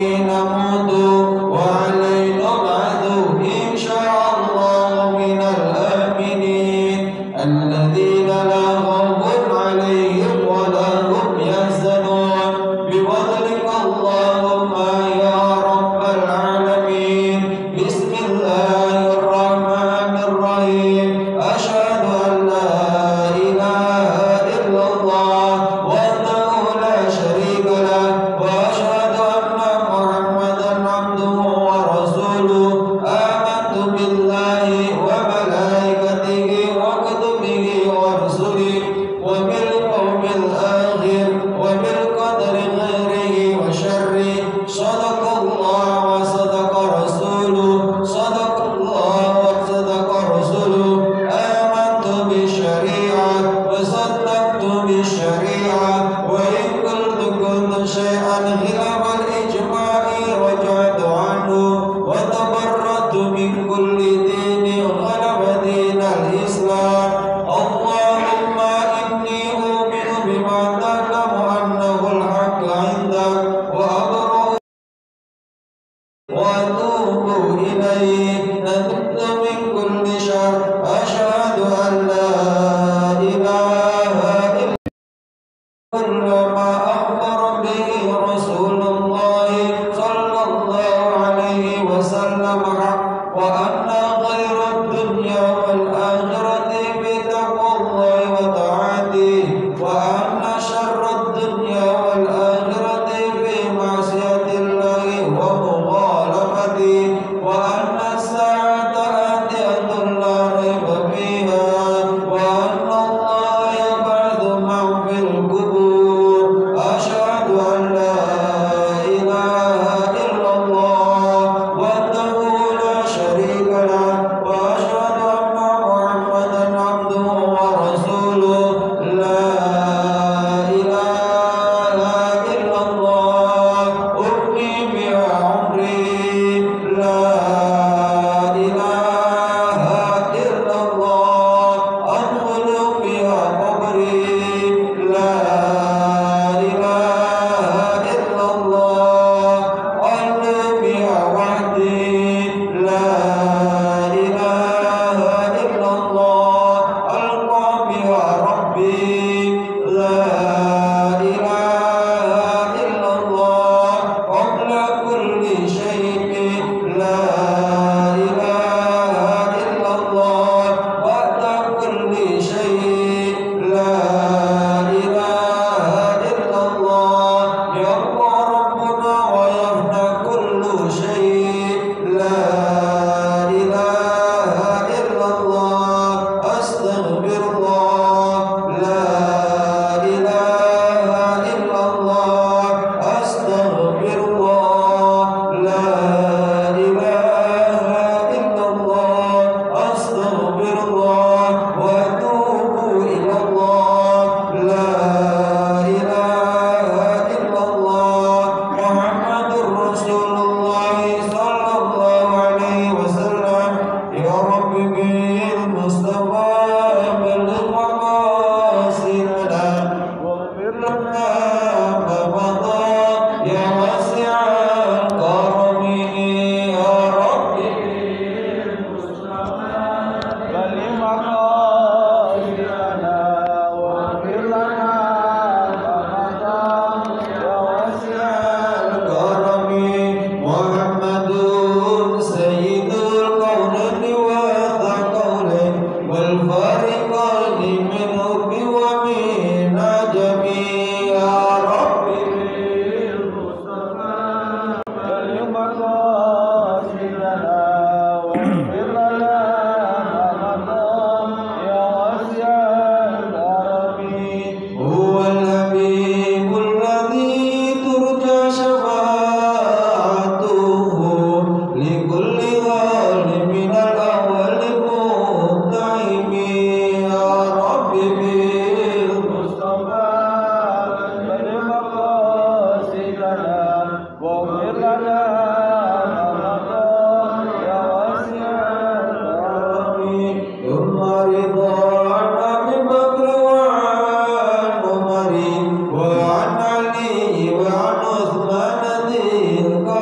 نموت وعليه نبعث إن شاء الله من الآمنين الذين لا خوف عليهم ولا هم يحزنون بفضلك اللهم يا رب العالمين بسم الله الرحمن الرحيم أشهد أن لا إله إلا الله وحده لا شريك له وأشهد أن محمدا عبده ورسوله آمنت بالله وملائكته وكتبه ورسله وباليوم الآخر وبالقدر خيره وشره صدق الله وصدق رسوله صدق الله وصدق رسوله آمنت بالشريعة وصدقت بالشريعة وإن كنت شيئا خلاف الإجماع رجعت عنه وتبرأت من كل دين غلب دين الإسلام اللهم إني أؤمن بما تعلم أنه الحق عندك وأبرأ وأتوب إليه نتبت من كل شر أشهد أن لا إله إلا كل ما أخبر به رسول الله صلى الله عليه وسلم حق وأن خير الدنيا والآخرة بتقوى الله وطاعته وأن شر الدنيا والآخرة في معصية الله ومخالفته وأن الساعة آتية لا ريب فيها وأن الله يبعث من في القبور أشهد أن لا إله إلا الله وحده لا شريك له وأشهد أن محمدا عبده ورسوله لا إله إلا الله أفني بها عمري لا إله إلا الله أدخل بها قبري لا إله إلا الله أهل بها وحدي لا إله إلا الله ألقى بها ربي لا إله إلا الله قبل كل شيء لا إله إلا الله بعد كل شيء لا إله إلا الله يبقى ربنا ويفنى كل شيء لا إله إلا الله أستغفر الله لا إله إلا الله أستغفر الله لا إله إلا الله أستغفر الله وأتوب إلى الله لا إله إلا الله محمد رسول الله صلى الله عليه وسلم يا رب بالمصطفى بلغ مقاصدنا واغفر لنا ما مضى يا واسع الكرم يا رب بالمصطفى بلغ مقاصدنا واغفر لنا ما مضى يا واسع الكرم محمد سيد الكونين والثقلين والفارقين من حب ومن عجب يا رب بالمصطفى بلغ مقاصدنا واغفر لنا ما مضى يا واسع الكرم هو الحبيب الذي ترجى شفاعته لكل ظالم من الأول متهم يا رب بالمصطفى بلغ مقاصدنا واغفر لنا ما مضى يا واسع الكرم ثم رضا عن أبي بكر وعن عمر وعن علي وعن عثمان ذي القرن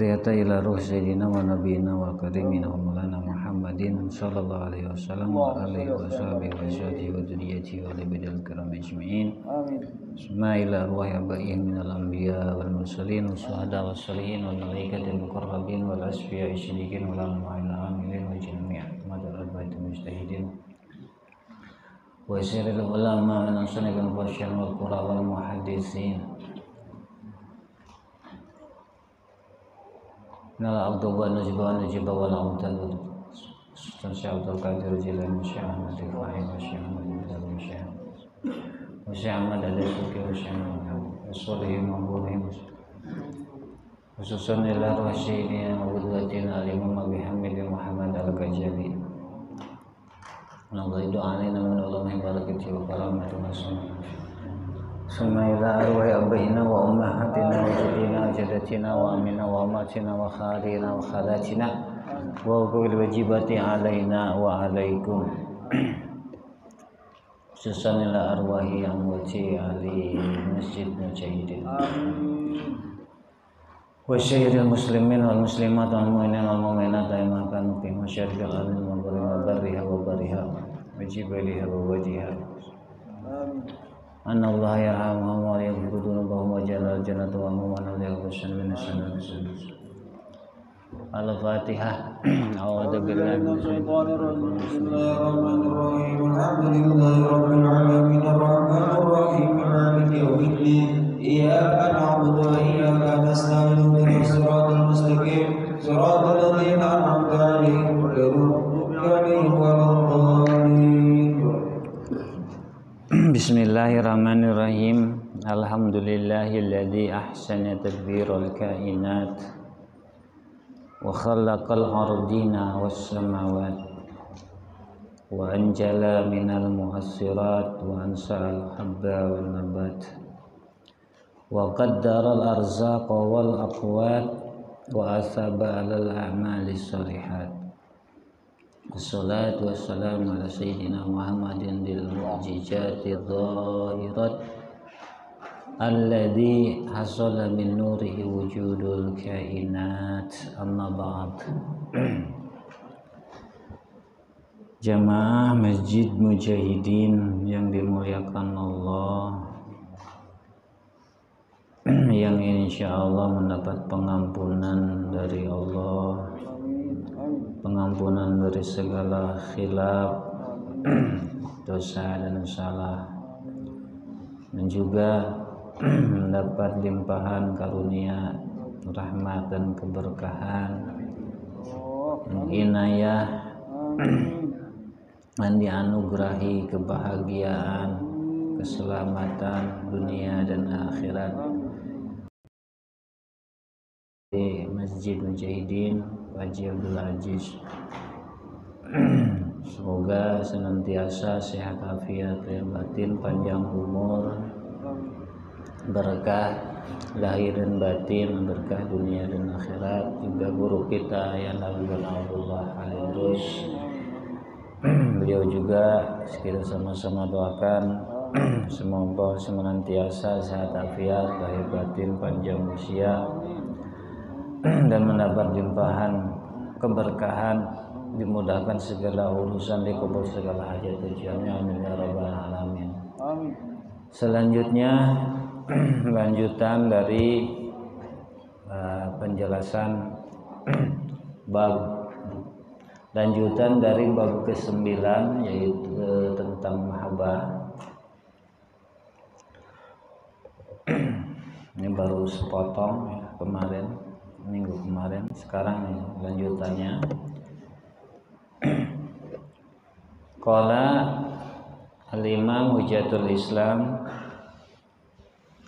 Al-Fatihah ila ruh sayyidina wa nabiyina wa karimina wa maulana Muhammadin sallallahu alaihi wasallam wa alihi wa sahbihi wa zatihi wa dzurriyyatihi wa libidil kiram ajma'in. Amin. Ila arwah abaihim minal anbiya wal mursalin was syuhada was salihin wal malaikatil muqarrabin wal asfiya isydiqin wal amilin wa jami'a madal arba'atil mujtahidin wa sirril ulama min ansanikan fasyan wal qura wal muhaddisin. Nala Abdullah Najiba wal Abdul Sultan Syekh Abdul Qadir Jilani Syekh Ahmad Rifai wa Syekh Ahmad Abdul Syekh wa Syekh Ahmad Al-Suki wa Syekh Ahmad Rasulihim wa Burhim khususan ila rasyidina wa budwatina al-imam Abi Hamid Muhammad Al-Ghazali Nallah do'alina min Allahi barakati wa karamati wa sunnah Summa ila arwahi abaina wa ummahatina wa jadina wa jadatina wa amina wa amatina wa kharina wa khalatina wa uqil wajibati alaina wa alaikum khususan ila arwahi amwati ahli masjid mujahidin wa syairil muslimin wal muslimat wal mu'minin wal mu'minat aima kanu fi masyariqil ardi wa barriha wa wajibaliha wa wajiha Anna Allah yarhamuhum wa yaghfiru dhunubahum wa jalal jannatu wa hum wa yaghfirun min as-sanati. Al-Fatihah. A'udzu billahi minasy syaithanir rajim. Bismillahirrahmanirrahim. Alhamdulillahirabbil alamin arrahmanir rahim maliki yaumiddin. Iyyaka na'budu wa iyyaka nasta'in ihdinas siratal mustaqim. Siratal ladzina an'amta 'alaihim ghairil maghdubi 'alaihim waladdallin. Bismillahirrahmanirrahim. Alhamdulillahilladzi ahsana tadbiral kainat wa khalaqal ardina was samawat wa anjala minal muhassirat wa ansa'al habba wal nabat wa qaddaral arzaqa wal aqwat wa asaba alal a'mali shalihat. Wassalatu wassalamu ala sayyidina Muhammadin dil mu'jizati dhahirat alladhi hasala min nurihi wujudul kainat amma ba'd. Jamaah Masjid Mujahidin yang dimuliakan Allah, yang insyaallah mendapat pengampunan dari Allah, pengampunan dari segala khilaf, dosa dan salah, dan juga mendapat limpahan karunia, rahmat dan keberkahan, dan inayah, dan dianugerahi kebahagiaan, keselamatan dunia dan akhirat di Masjid Mujahidin Haji Abdul Aziz. Semoga senantiasa sehat afiat lahir batin, panjang umur, berkah lahir dan batin, berkah dunia dan akhirat. Juga guru kita yang Abdullah Al-Idrus, beliau juga kita sama-sama doakan semoga senantiasa sehat afiat lahir batin, panjang usia, dan mendapat limpahan keberkahan, dimudahkan segala urusan, dikabul segala hajat tujuannya, amin ya rabbal alamin. Selanjutnya lanjutan dari penjelasan bab lanjutan dari bab ke-9, yaitu tentang mahabbah. Ini baru sepotong ya, minggu kemarin, sekarang nih lanjutannya. Qala al-Imam Hujjatul Islam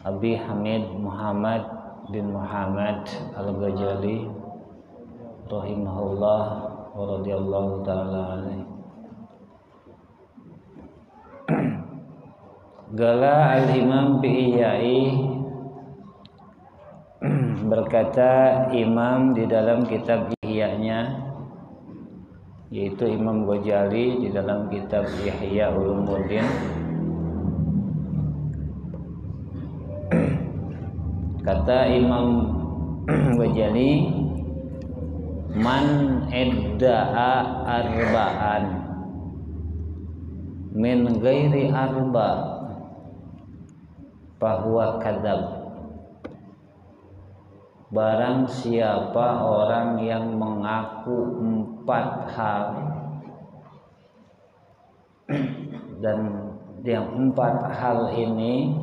Abi Hamid Muhammad bin Muhammad Al-Ghazali rahimahullah wa radhiyallahu ta'ala alaihi. Gala al-Imam Bi'iyai, berkata Imam di dalam kitab Ihya-nya, yaitu Imam Ghazali di dalam kitab Ihya Ulumuddin, kata Imam Ghazali, Man idda'a arba'an min ghairi arba fahuwa kadzab. Barang siapa orang yang mengaku 4 hal dan yang 4 hal ini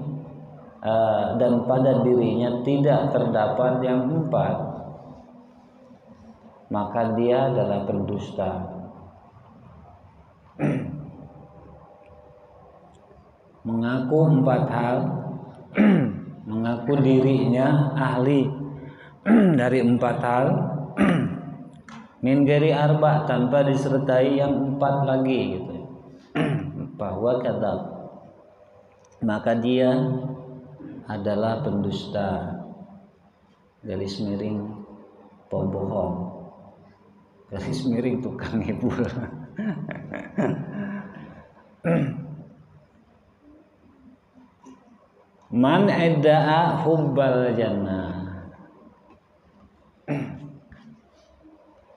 dan pada dirinya tidak terdapat yang 4, maka dia adalah pendusta. Mengaku 4 hal, mengaku dirinya ahli dari 4 hal, min ghairi arba, tanpa disertai yang 4 lagi gitu. Bahwa kadzab, maka dia adalah pendusta, garis miring pembohong, garis miring tukang hibur. Man idda'a hubbal jannah,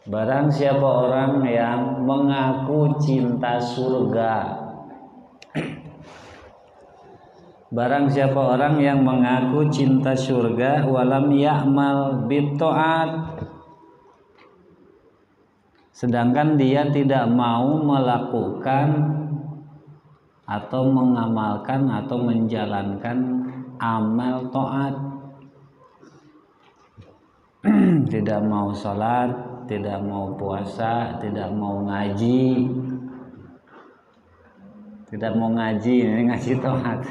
barang siapa orang yang mengaku cinta surga. Barang siapa orang yang mengaku cinta surga, walam ya'mal bitta'at, sedangkan dia tidak mau melakukan atau mengamalkan atau menjalankan amal taat, tidak mau sholat, tidak mau puasa, tidak mau ngaji, ini ngaji taat.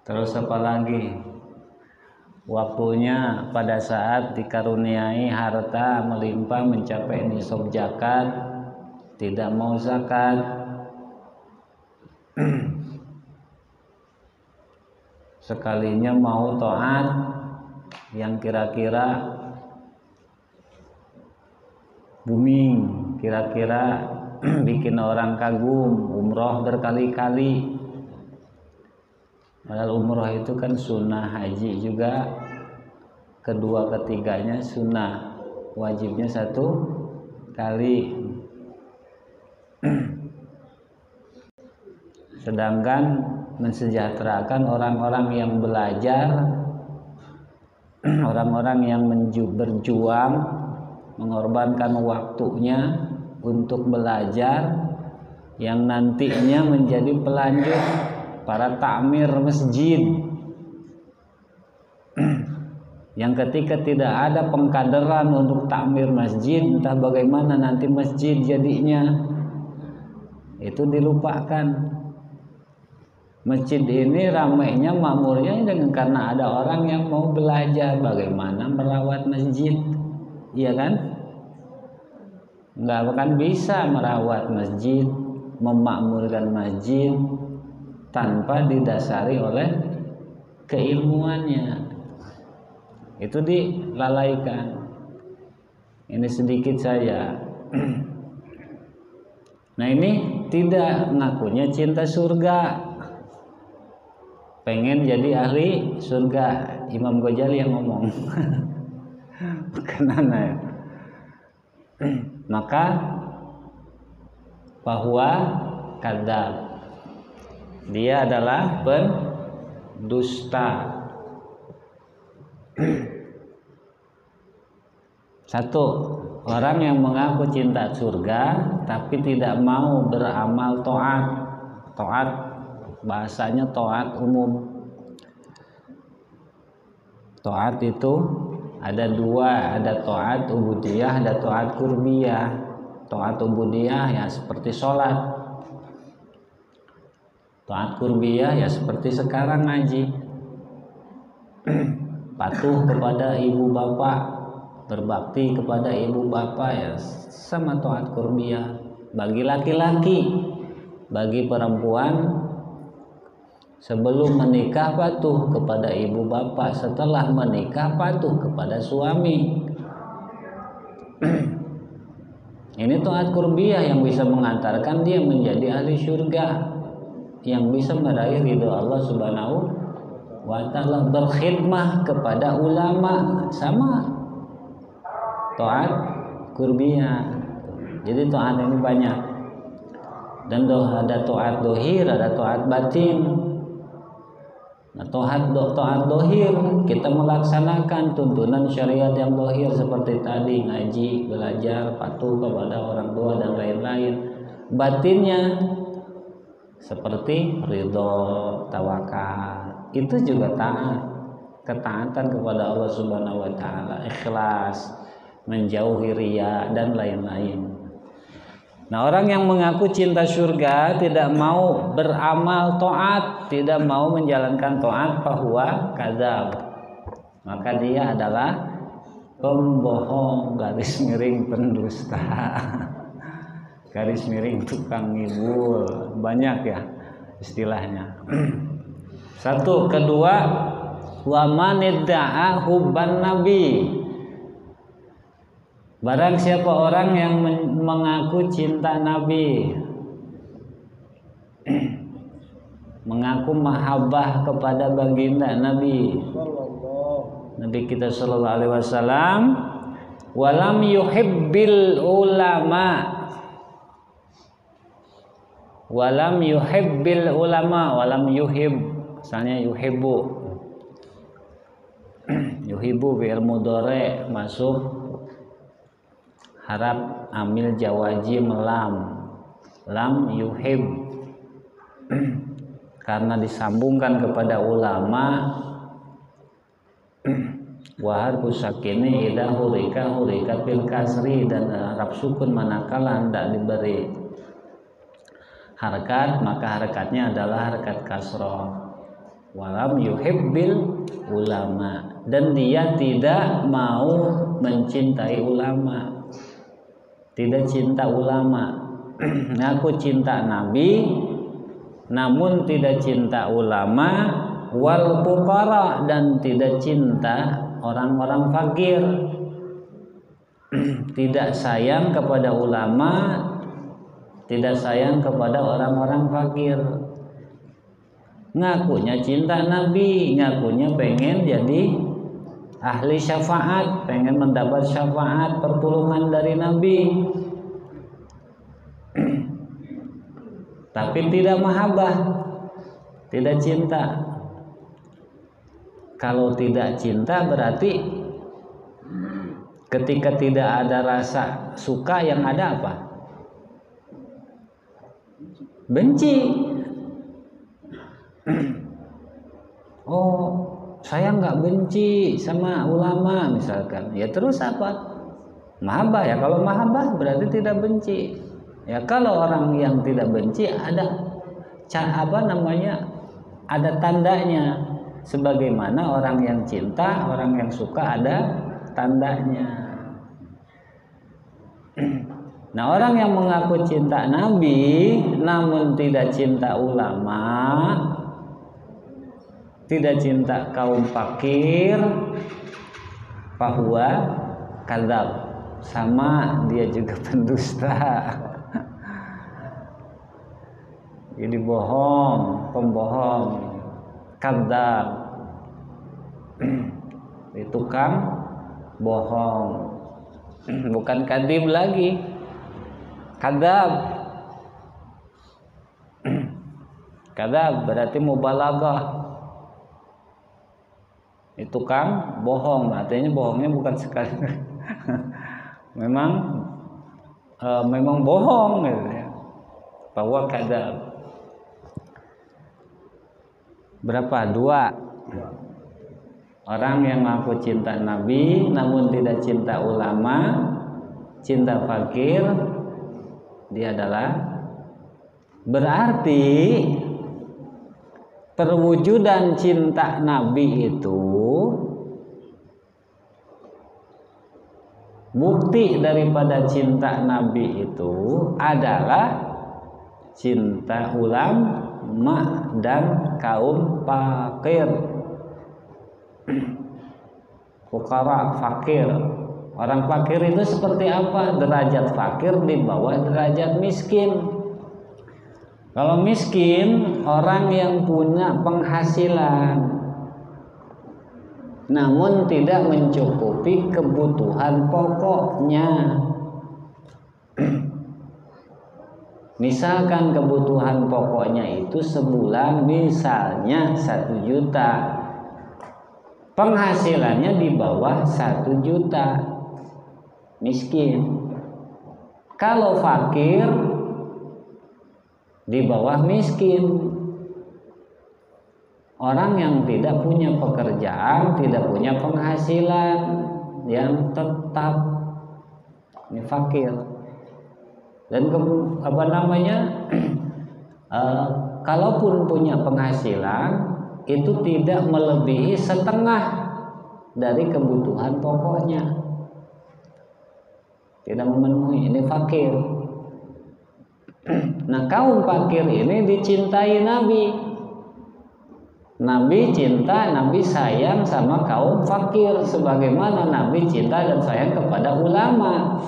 Terus apa lagi? Waktunya pada saat dikaruniai harta melimpah mencapai nisab zakat, tidak mau zakat. Sekalinya mau taat yang kira-kira booming, kira-kira bikin orang kagum, umroh berkali-kali. Padahal umroh itu kan sunnah, haji juga kedua ketiganya sunnah, wajibnya 1 kali. Sedangkan mensejahterakan orang-orang yang belajar, orang-orang yang berjuang, mengorbankan waktunya untuk belajar, yang nantinya menjadi pelanjut para takmir masjid, yang ketika tidak ada pengkaderan untuk takmir masjid, entah bagaimana nanti masjid jadinya, itu dilupakan. Masjid ini ramainya, makmurnya dengan karena ada orang yang mau belajar bagaimana merawat masjid, iya kan? Nggak akan bisa merawat masjid, memakmurkan masjid tanpa didasari oleh keilmuannya. Itu dilalaikan. Ini sedikit saja. Nah, ini tidak ngakunya cinta surga, pengen jadi ahli surga. Imam Ghazali yang ngomong. Bukan anak. Maka bahwa kadzab, dia adalah pendusta. 1, orang yang mengaku cinta surga tapi tidak mau beramal taat. Taat bahasanya taat umum. Taat itu ada 2, ada taat ubudiyah, ada taat qurbiyah. Taat ubudiyah ya seperti sholat. Taat qurbiyah ya seperti sekarang ngaji, patuh kepada ibu bapak, berbakti kepada ibu bapak, ya sama taat qurbiyah. Bagi laki-laki, bagi perempuan, sebelum menikah patuh kepada ibu bapak, setelah menikah patuh kepada suami. Ini taat qurbiyah yang bisa mengantarkan dia menjadi ahli surga, yang bisa meraih ridho Allah Subhanahu wa ta'ala, berkhidmah kepada ulama, sama taat qurbiyah. Jadi taat ini banyak, dan ada taat dohir, ada taat batin. Nah, taat dohir kita melaksanakan tuntunan syariat yang dohir seperti tadi, ngaji, belajar, patuh kepada orang tua dan lain-lain. Batinnya seperti ridho, tawakal, itu juga taat, ketaatan kepada Allah Subhanahu wa taala, ikhlas, menjauhi riya dan lain-lain. Nah, orang yang mengaku cinta surga tidak mau beramal taat, tidak mau menjalankan taat, bahwa kadzab, maka dia adalah pembohong, garis miring pendusta, garis miring tukang ngibul, banyak ya istilahnya. Satu, kedua, wa man idda'a hubban nabi, barang siapa orang yang mengaku cinta Nabi, mengaku mahabbah kepada baginda Nabi kita sallallahu alaihi wasallam, walam yuhibbil ulama, walam yuhibbil ulama, walam yuhib, misalnya yuhibbu, yuhibbu fi'il mudhari masuk harap amil jawazim lam yuhib, karena disambungkan kepada ulama. Wa harfu sakini idza hurika fil kasri, dan harap sukun manakala hendak diberi harkat maka harkatnya adalah harkat kasrah. Walam yuhibbil ulama, dan dia tidak mau mencintai ulama, tidak cinta ulama. Ngaku cinta Nabi namun tidak cinta ulama, wal fuqara, dan tidak cinta orang-orang fakir, tidak sayang kepada ulama, tidak sayang kepada orang-orang fakir. Ngakunya cinta Nabi, ngakunya pengen jadi ahli syafaat, pengen mendapat syafaat pertolongan dari Nabi, tapi tidak mahabbah, tidak cinta. Kalau tidak cinta berarti ketika tidak ada rasa suka, yang ada apa? Benci. Oh, saya nggak benci sama ulama misalkan, ya terus apa? Mahabbah ya. Kalau mahabbah berarti tidak benci. Ya kalau orang yang tidak benci ada ada tandanya, sebagaimana orang yang cinta, orang yang suka ada tandanya. Nah, orang yang mengaku cinta Nabi namun tidak cinta ulama, tidak cinta kaum fakir, bahwa kadzab, sama dia juga pendusta. Jadi bohong, pembohong, kadzab, tukang bohong, bukan kadib lagi, kadzab. Kadzab berarti mubalaghah, tukang bohong, artinya bohongnya bukan sekali, memang bohong gitu ya, bahwa kadzab. Berapa? 2. Orang yang mengaku cinta Nabi namun tidak cinta ulama, cinta fakir, dia adalah, berarti perwujudan cinta Nabi itu, bukti daripada cinta Nabi itu adalah cinta ulama dan kaum fakir, fuqara, fakir. Orang fakir itu seperti apa? Derajat fakir di bawah derajat miskin. Kalau miskin, orang yang punya penghasilan namun tidak mencukupi kebutuhan pokoknya. Misalkan kebutuhan pokoknya itu sebulan misalnya 1 juta, penghasilannya di bawah 1 juta, miskin. Kalau fakir di bawah miskin. Orang yang tidak punya pekerjaan, tidak punya penghasilan yang tetap, ini fakir. Dan kalaupun punya penghasilan itu tidak melebihi setengah dari kebutuhan pokoknya, tidak memenuhi, ini fakir. Nah, kaum fakir ini dicintai Nabi. Nabi cinta, Nabi sayang sama kaum fakir sebagaimana Nabi cinta dan sayang kepada ulama.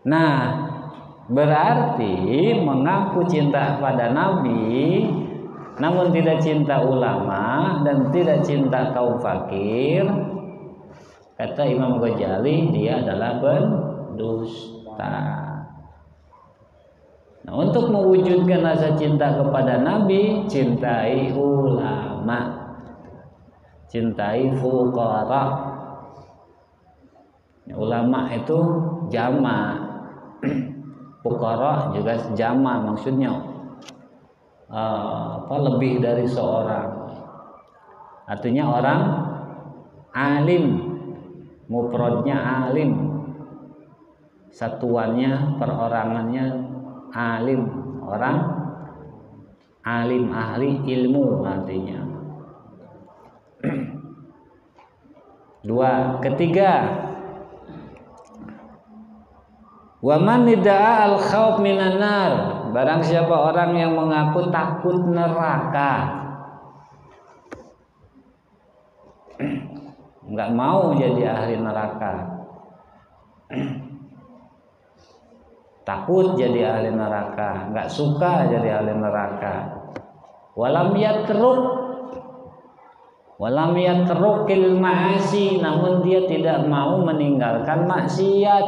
Nah, berarti mengaku cinta pada Nabi namun tidak cinta ulama dan tidak cinta kaum fakir, kata Imam Ghazali, dia adalah pendusta. Nah, untuk mewujudkan rasa cinta kepada Nabi, cintai ulama, cintai fuqara. Ulama itu jama', fuqara juga jama', maksudnya lebih dari seorang. Artinya orang alim, mufradnya alim, satuannya perorangannya alim, orang alim, ahli ilmu artinya. 2. Ketiga, wa man idda'a al-khauf minan nar, barang siapa orang yang mengaku takut neraka, enggak mau jadi ahli neraka, takut jadi ahli neraka, enggak suka jadi ahli neraka. Walam yatrukil ma'asi, namun dia tidak mau meninggalkan maksiat.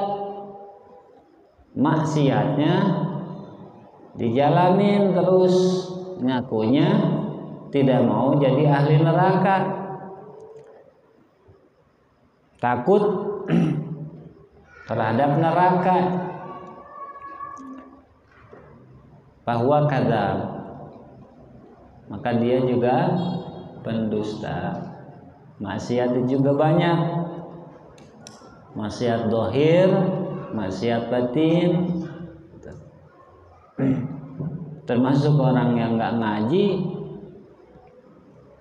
Maksiatnya dijalanin terus, ngakunya tidak mau jadi ahli neraka, takut terhadap neraka, bahwa kadzab, maka dia juga pendusta. Maksiat juga banyak, maksiat dohir, maksiat batin. Termasuk orang yang nggak ngaji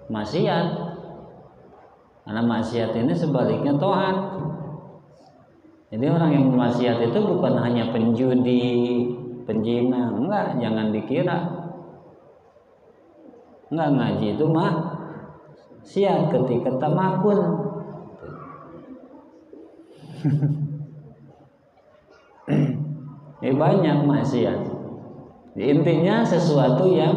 maksiat, karena maksiat ini sebaliknya taat. Jadi orang yang maksiat itu bukan hanya penjudi, penjina, enggak, jangan dikira. Enggak, ngaji itu maksiat ketika tamakun. Ini banyak maksiat. Intinya sesuatu yang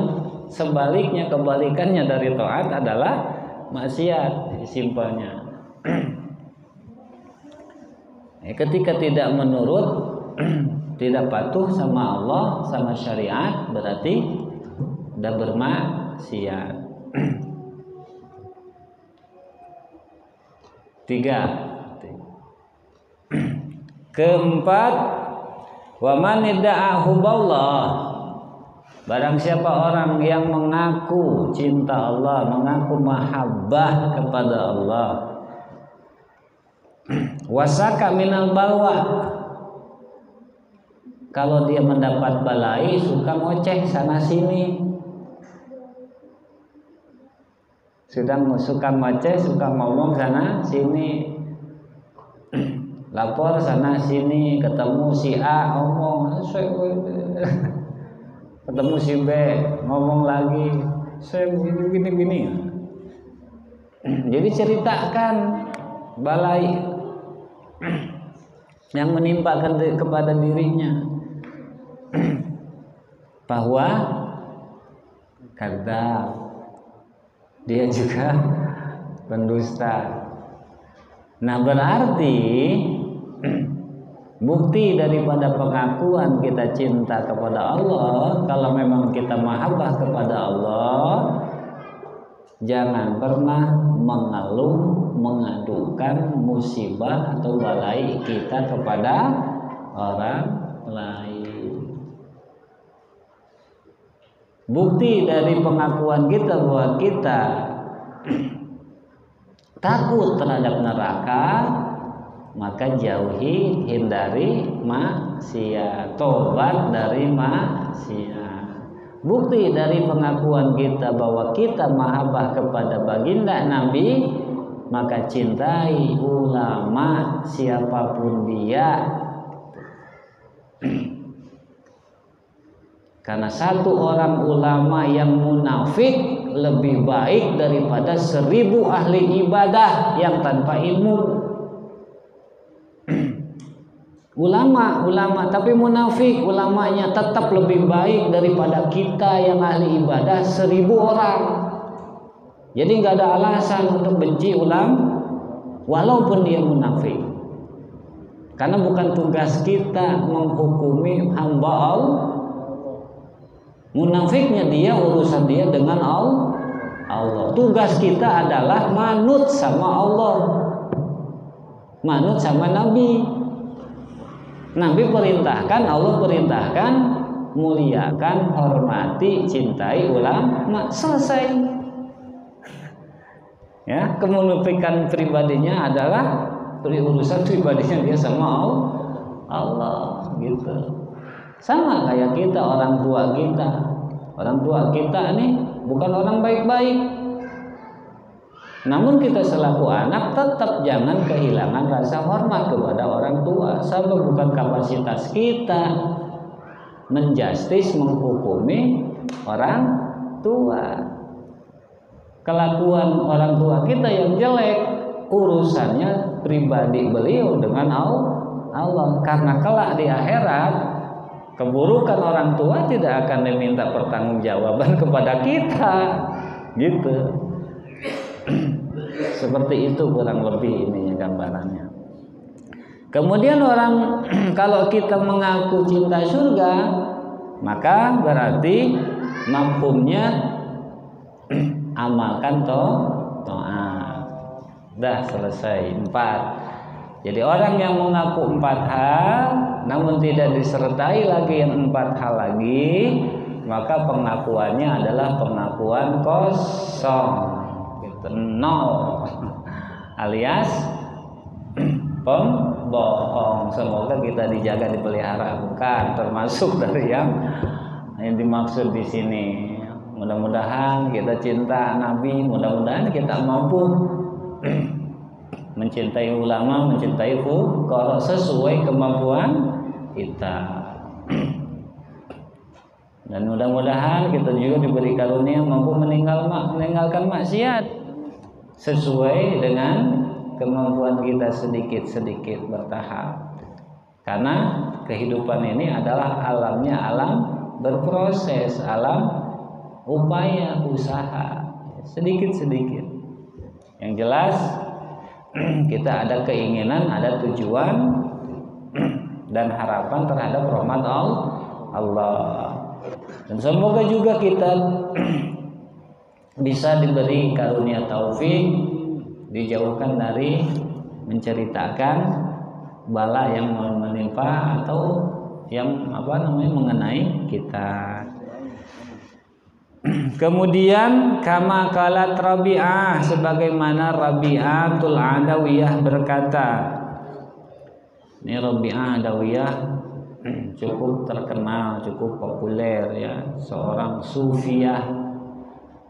sebaliknya, kebalikannya dari taat adalah maksiat, simpelnya. Ketika tidak menurut, tidak patuh sama Allah, sama syariat, berarti sudah bermaksiat. 3. Keempat, wa man idda'a hubballah, barang siapa orang yang mengaku cinta Allah, mengaku mahabbah kepada Allah, wasaka minal balwa, kalau dia mendapat balai suka ngoceh sana sini, suka ngoceh, suka ngomong sana sini, lapor sana sini, ketemu si A ngomong, ketemu si B ngomong lagi, saya begini. Jadi ceritakan balai yang menimpa kepada dirinya, bahwa kata dia juga pendusta. Nah, berarti bukti daripada pengakuan kita cinta kepada Allah, kalau memang kita mahabbah kepada Allah, jangan pernah mengeluh, mengadukan musibah atau balai kita kepada orang lain. Bukti dari pengakuan kita bahwa kita takut terhadap neraka, maka jauhi, hindari maksiat, tobat dari maksiat. Bukti dari pengakuan kita bahwa kita mahabbah kepada baginda Nabi, maka cintai ulama siapapun dia. Karena satu orang ulama yang munafik lebih baik daripada 1000 ahli ibadah yang tanpa ilmu. Ulama tapi munafik, ulamanya tetap lebih baik daripada kita yang ahli ibadah 1000 orang. Jadi nggak ada alasan untuk benci ulama walaupun dia munafik. Karena bukan tugas kita menghukumi hamba Allah. Munafiknya dia, urusan dia dengan Allah. Tugas kita adalah manut sama Allah, manut sama Nabi. Nabi perintahkan, Allah perintahkan, muliakan, hormati, cintai ulama, selesai. Ya, kemunafikan pribadinya adalah urusan pribadinya dia sama Allah, gitu. Sama kayak kita, orang tua kita. Orang tua kita nih bukan orang baik-baik. Namun kita selaku anak tetap jangan kehilangan rasa hormat kepada orang tua. Sebab bukan kapasitas kita menjustis, menghukumi orang tua. Kelakuan orang tua kita yang jelek, urusannya pribadi beliau dengan Allah. Karena kelak di akhirat, keburukan orang tua tidak akan diminta pertanggungjawaban kepada kita, gitu. Seperti itu kurang lebih ini gambarannya. Kemudian orang kalau kita mengaku cinta surga, maka berarti mafhumnya amalkan taat. Dah selesai 4. Jadi orang yang mengaku 4 hal namun tidak disertai lagi yang 4 hal lagi, maka pengakuannya adalah pengakuan kosong, gitu, nol, alias pembohong. Semoga kita dijaga, dipelihara, bukan termasuk dari yang dimaksud di sini. Mudah-mudahan kita cinta Nabi, mudah-mudahan kita mampu mencintai ulama, mencintai fuqara sesuai kemampuan kita. Dan mudah-mudahan kita juga diberi karunia mampu meninggalkan maksiat sesuai dengan kemampuan kita, sedikit-sedikit bertahap. Karena kehidupan ini adalah alamnya alam berproses, alam upaya, usaha, sedikit-sedikit. Yang jelas kita ada keinginan, ada tujuan dan harapan terhadap rahmat Allah. Dan semoga juga kita bisa diberi karunia taufik, dijauhkan dari menceritakan bala yang menimpa atau yang mengenai kita. Kemudian kama qalat Rabi'ah, sebagaimana Rabi'atul Adawiyah berkata. Ini Rabi'ah Adawiyah cukup terkenal, cukup populer ya, seorang sufiyah,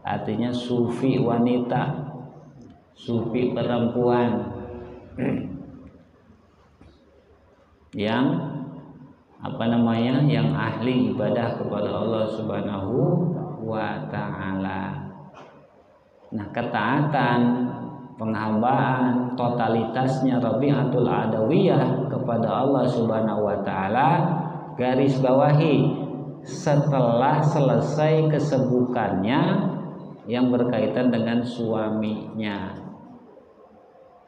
artinya sufi wanita, sufi perempuan yang yang ahli ibadah kepada Allah Subhanahu wa ta'ala. Nah, ketaatan, penghambaan totalitasnya Rabi'atul Adawiyah kepada Allah Subhanahu wa ta'ala, garis bawahi, setelah selesai kesibukannya yang berkaitan dengan suaminya.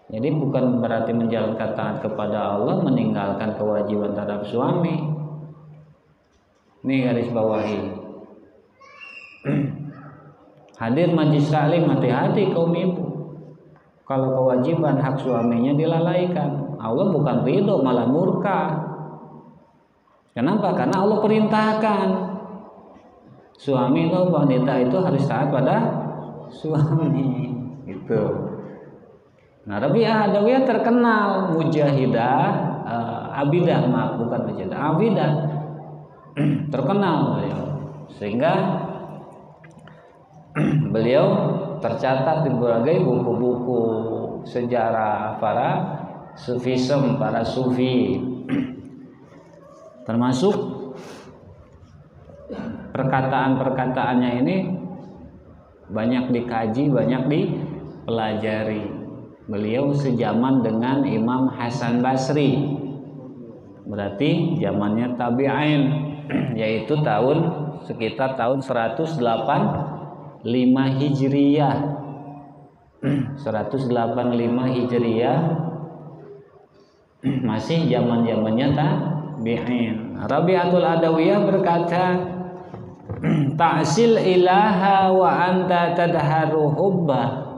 Jadi bukan berarti menjalankan taat kepada Allah meninggalkan kewajiban terhadap suami. Ini garis bawahi. Hadir majlis taklim, hati-hati kaum ibu. Kalau kewajiban hak suaminya dilalaikan, Allah bukan ridho malah murka. Kenapa? Karena Allah perintahkan suami atau wanita itu harus taat pada suami. Itu. Nah, Rabi'ah Adawiyah terkenal mujahidah, abidah, maaf bukan mujahidah, abidah terkenal beliau, sehingga beliau tercatat di berbagai buku-buku sejarah para sufisme, para sufi, termasuk perkataan-perkataannya ini banyak dikaji, banyak dipelajari. Beliau sejaman dengan Imam Hasan Basri, berarti zamannya tabi'in, yaitu sekitar tahun 185 Hijriyah. 185 Hijriyah masih zaman-zamannya tabi'in. Rabi'atul Adawiyah berkata, ta'sil ilaha wa anta tadharu hubbah.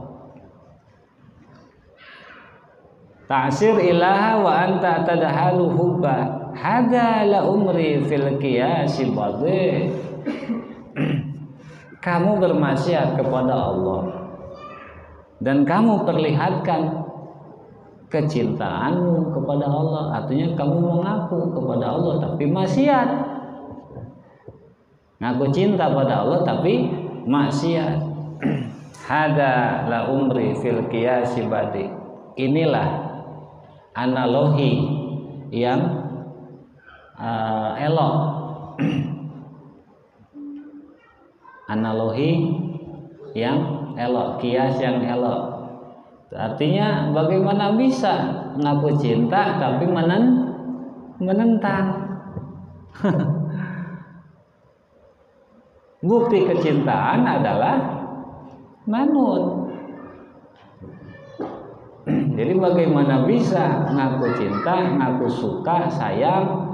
Ta'sir ilaha wa anta tadharu hubbah. Hadza la umri fil qiyasi badih. Kamu bermaksiat kepada Allah dan kamu perlihatkan kecintaanmu kepada Allah, artinya kamu mengaku kepada Allah tapi maksiat. Ngaku cinta pada Allah tapi maksiat. Hada la umri fil qiyasi badi. Inilah analogi yang elok. Analogi yang elok, kias yang elok. Artinya bagaimana bisa ngaku cinta tapi menentang. Bukti kecintaan adalah manut. Jadi bagaimana bisa ngaku cinta, ngaku suka, sayang,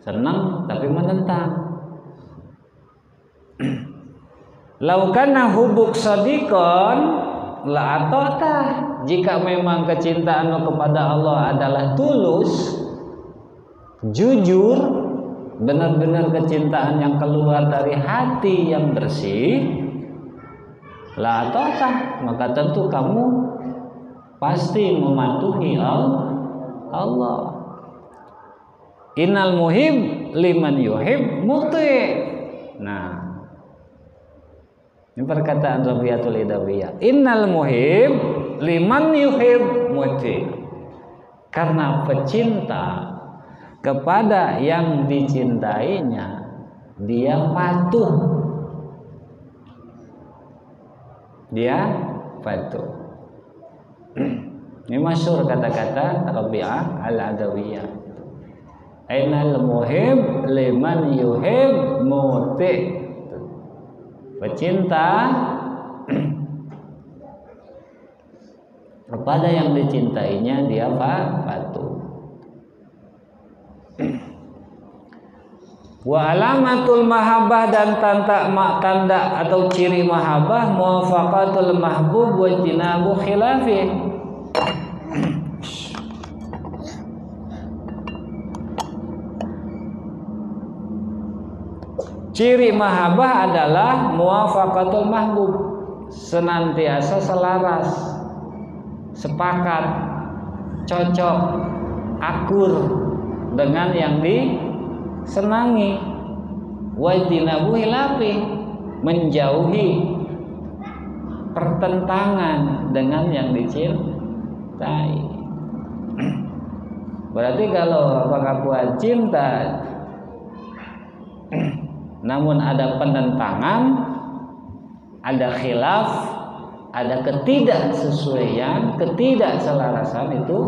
senang tapi menentang. Laukana hubuk sadiqon la atota. Jika memang kecintaanmu kepada Allah adalah tulus, jujur, benar-benar kecintaan yang keluar dari hati yang bersih, la atota, maka tentu kamu pasti mematuhi Allah. Innal muhib liman yuhib muti. Nah, ini perkataan Rabi'atul Adawiyah. Innal muhib liman yuhib muti. Karena pecinta kepada yang dicintainya, dia patuh. Dia patuh. Ini masyhur kata-kata Rabi'ah Al-Adawiyah. Ainal muhib liman yuhib muti. Pecinta kepada yang dicintainya dia patuh. Wa alamatul mahabbah, dan tanda atau ciri mahabbah muwafaqatul mahbub wa jinabu khilafih. Ciri mahabbah adalah muwafaqatul mahbub, senantiasa selaras, sepakat, cocok, akur dengan yang disenangi. Wajtinabu hilafi, menjauhi pertentangan dengan yang dicintai. Berarti kalau pengakuan cinta namun ada penentangan, ada khilaf, ada ketidaksesuaian, ketidakselarasan, itu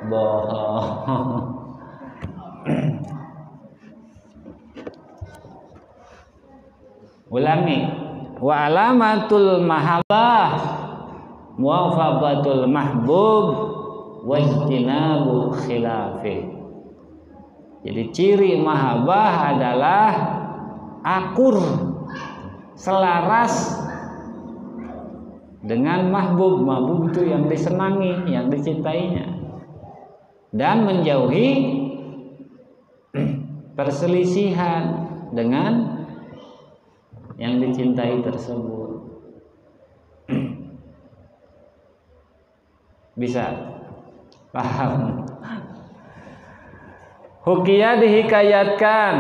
bohong. Ulangi. Wa alamatul mahabbah, muwafaqatul mahbub wajtinabu khilafih. Jadi ciri mahabbah adalah akur, selaras dengan mahbub. Mahbub itu yang disenangi, yang dicintainya, dan menjauhi perselisihan dengan yang dicintai tersebut. Bisa paham? Hukia dihikayatkan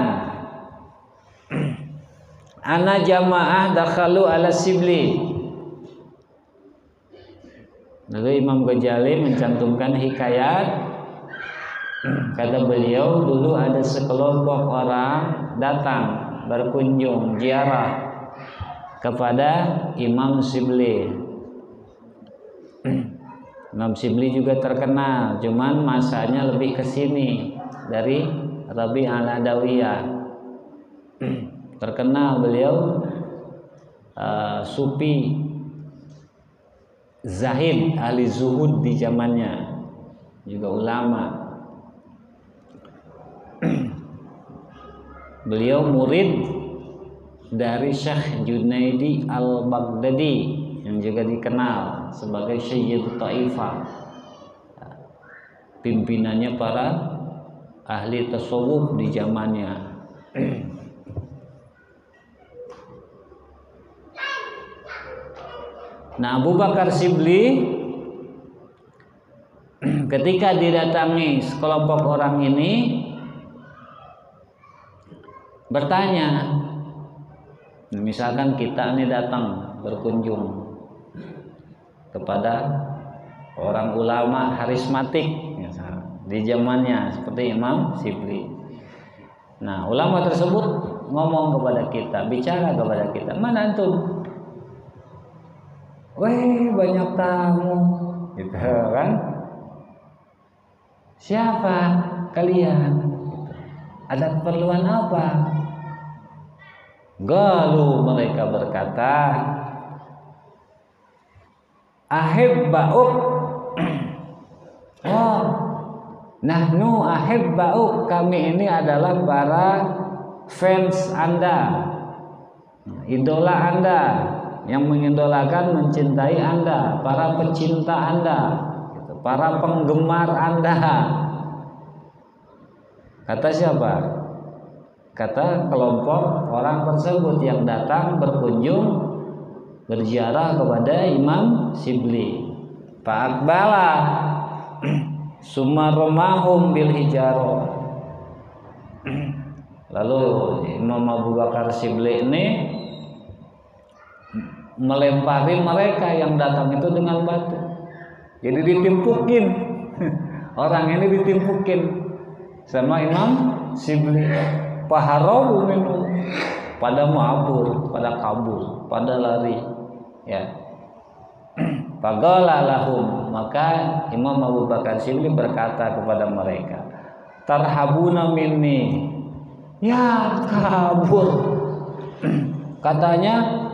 ana jamaah dakhalu ala Sibli. Lalu Imam Ghazali mencantumkan hikayat. Kata beliau, dulu ada sekelompok orang datang berkunjung ziarah kepada Imam Sibli. Imam Sibli juga terkenal, cuman masanya lebih ke sini dari Rabi' al-Adawiyah. Terkenal beliau sufi zahid, ahli zuhud di zamannya, juga ulama. Beliau murid dari Syekh Junaidi al-Baghdadi yang juga dikenal sebagai Sayyid Taifah, pimpinannya para ahli tasawuf di zamannya. Nah, Abu Bakar Sibli ketika didatangi sekelompok orang ini bertanya, misalkan kita ini datang berkunjung kepada orang ulama harismatik di zamannya seperti Imam Sibli. Nah, ulama tersebut ngomong kepada kita, bicara kepada kita, mana antum? Weh, banyak tamu, gitu kan? Siapa kalian? Ada keperluan apa? Galu, mereka berkata, ahibba'uk. Oh, nahnu ahibba'uk, kami ini adalah para fans Anda, idola Anda, yang mengidolakan, mencintai Anda, para pecinta Anda, para penggemar Anda. Kata siapa? Kata kelompok orang tersebut yang datang berkunjung berziarah kepada Imam Sibli. Fa'aqbala sumaromahum bil hijaro. Lalu Imam Abu Bakar Sibli ini melempari mereka yang datang itu dengan batu. Jadi ditimpukin. Orang ini ditimpukin sama Imam Sibli. Paharabu minum, pada mabur, pada kabur, pada lari, ya. Faqala lahum, maka Imam Abu Bakar Sibli berkata kepada mereka, tarhabuna minni, ya kabur. Katanya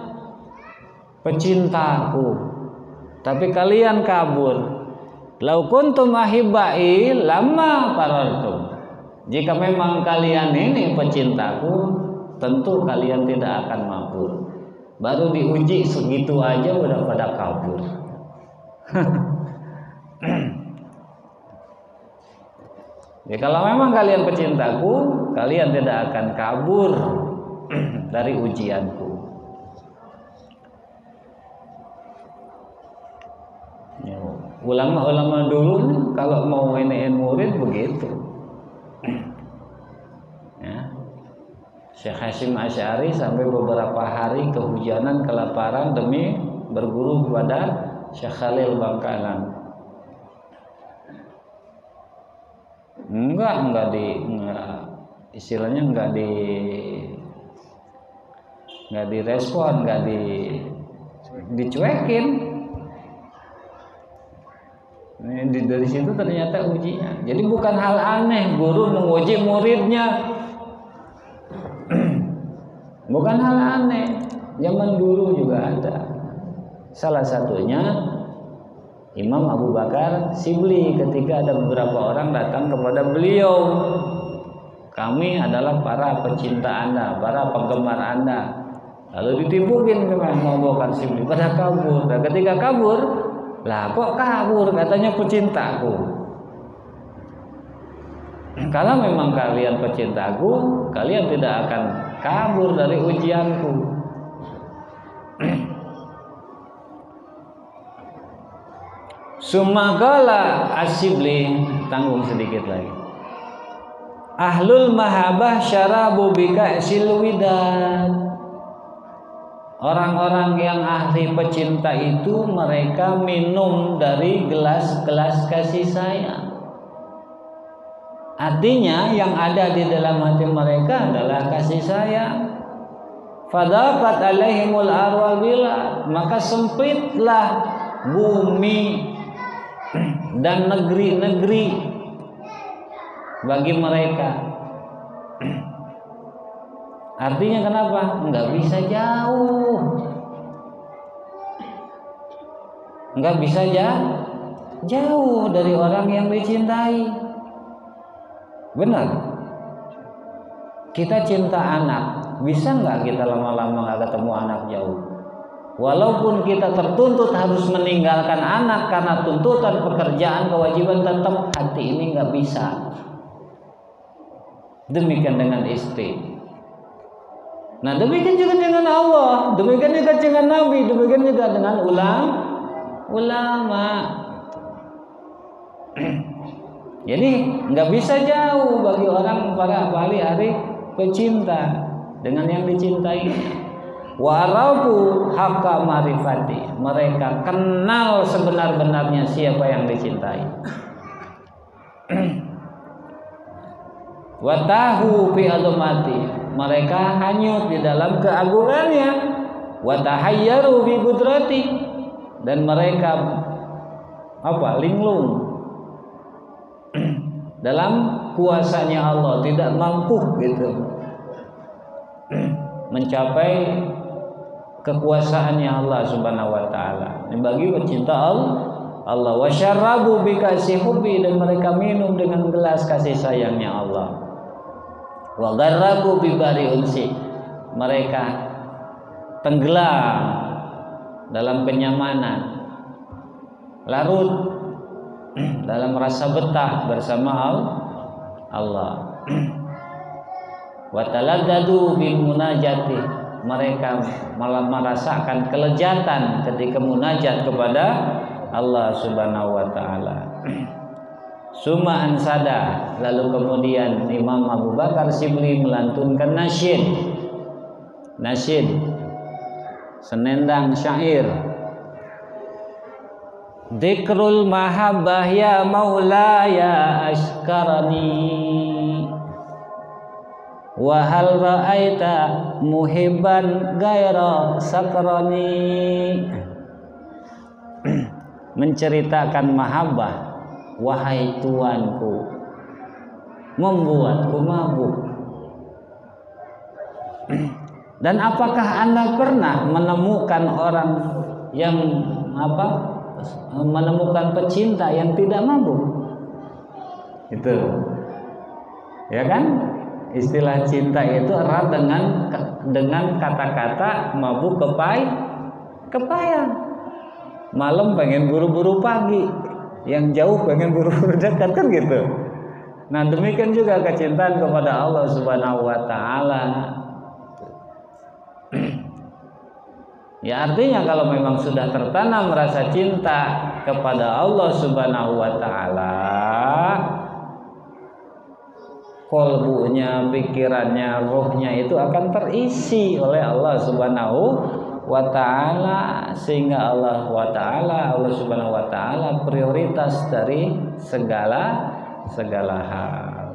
pecintaku, tapi kalian kabur. Lau kuntum ahibbai lama parartum. Jika memang kalian ini pecintaku, tentu kalian tidak akan mabur. Baru diuji segitu aja udah pada kabur. Ya, kalau memang kalian pecintaku, kalian tidak akan kabur dari ujianku. Ya, ulama-ulama dulu kalau mau iniin murid begitu. Ya. Syekh Hasyim Asy'ari sampai beberapa hari kehujanan, kelaparan demi berguru kepada Syekh Khalil Bangkalan. Enggak istilahnya enggak direspon, dicuekin. Dari situ ternyata ujian. Jadi bukan hal aneh guru menguji muridnya. Bukan hal aneh. Zaman dulu juga ada. Salah satunya Imam Abu Bakar Shibli ketika ada beberapa orang datang kepada beliau, kami adalah para pecinta Anda, para penggemar Anda. Lalu ditipukin dengan Abu Bakar Shibli pada kabur. Nah, ketika kabur, lah kok kabur, katanya pecintaku. Kalau memang kalian pecintaku, kalian tidak akan kabur dari ujianku. Sumagala Asyibli, tanggung sedikit lagi. Ahlul mahabah syarabu bika'sil widad. Orang-orang yang ahli pecinta itu mereka minum dari gelas-gelas kasih sayang. Artinya yang ada di dalam hati mereka adalah kasih sayang. Fadaqat alaihimul arwal bilad, maka sempitlah bumi dan negeri-negeri bagi mereka. Artinya kenapa? Enggak bisa jauh, enggak bisa jauh dari orang yang dicintai. Benar? Kita cinta anak, bisa enggak kita lama-lama enggak ketemu anak jauh? Walaupun kita tertuntut harus meninggalkan anak karena tuntutan pekerjaan, kewajiban, tetap hati ini nggak bisa. Demikian dengan istri. Nah, demikian juga dengan Allah, demikian juga dengan Nabi, demikian juga dengan ulama. Jadi nggak bisa jauh bagi orang para ahli pecinta dengan yang dicintai. Warabu haqqa marifati, mereka kenal sebenar-benarnya siapa yang dicintai. Watahu fi azmati, mereka hanyut di dalam keagungannya. Watahayyaru fi qudrati, dan mereka linglung dalam kuasanya Allah, tidak mampu gitu mencapai kekuasaannya Allah Subhanahu wa taala. Ini bagi pecinta Allah. Wa syarabu bikasi hubbi, dan mereka minum dengan gelas kasih sayangnya Allah. Wa gharrabu bi bari unsi, mereka tenggelam dalam kenyamanan, larut dalam rasa betah bersama Allah. Wa taladdadu bil munajati, mereka malah merasakan kelezatan ketika munajat kepada Allah Subhanahu wa taala. Summa ansada, lalu kemudian Imam Abu Bakar Shibli melantunkan nasyid, senendang syair. Dzikrul mahabbah ya maulaya ashkarani, wa hal ra'aita muhibban gaira sakrani. Menceritakan mahabbah, wahai tuanku, membuatku mabuk. Dan apakah Anda pernah menemukan orang yang menemukan pecinta yang tidak mabuk? Itu, ya kan? Istilah cinta itu erat dengan kata-kata mabuk kepayang. Malam pengen buru-buru pagi, yang jauh pengen buru-buru dekat, kan gitu. Nah, demikian juga kecintaan kepada Allah Subhanahu wa taala. Ya, artinya kalau memang sudah tertanam rasa cinta kepada Allah Subhanahu wa taala, kolbunya, pikirannya, rohnya itu akan terisi oleh Allah Subhanahu wa ta'ala, sehingga Allah Subhanahu wa ta'ala prioritas dari segala hal.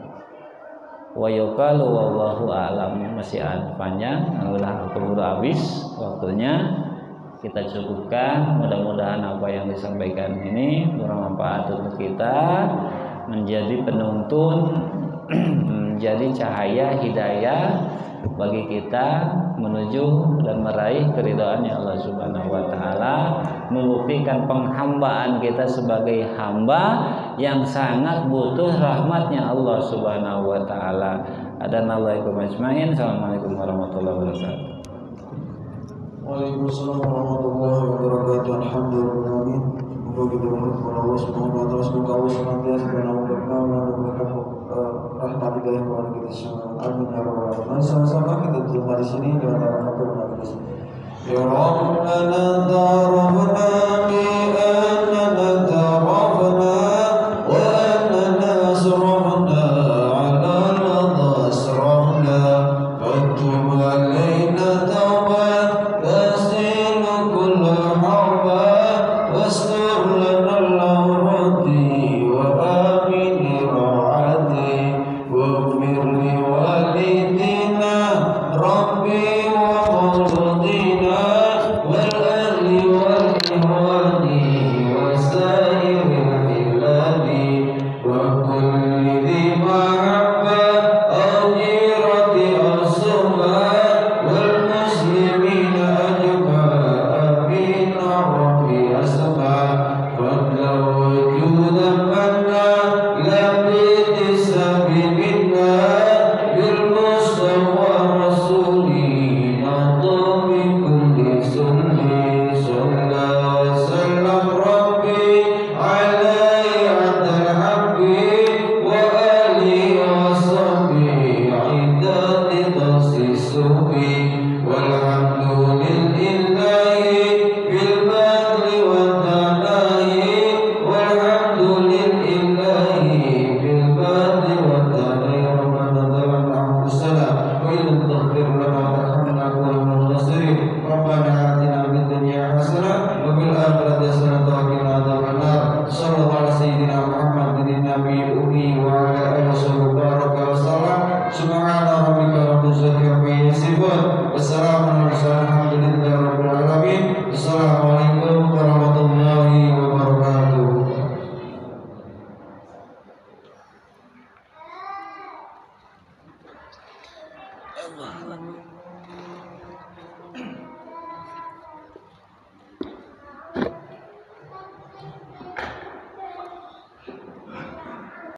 Wa yuqalu wallahu a'lam. Masih panjang, udah keburu habis waktunya, kita cukupkan. Mudah-mudahan apa yang disampaikan ini bermanfaat untuk kita, menjadi penuntun, menjadi cahaya hidayah bagi kita menuju dan meraih keridhaannya Allah Subhanahu wa taala, membuktikan penghambaan kita sebagai hamba yang sangat butuh rahmatnya Allah Subhanahu wa taala. Adanallahu ajmain. Assalamualaikum warahmatullahi wabarakatuh. Waalaikumsalam warahmatullahi wabarakatuh. Alhamdulillah. Semoga kita berdoa Allah Subhanahu wa taala, semoga Allah senantiasa menambahkan rahmat hidayah kepada kita semua. Amin ya rabbal alamin. Sama-sama kita terima di sini dengan rahmat Allah. Ya Rabbana darabna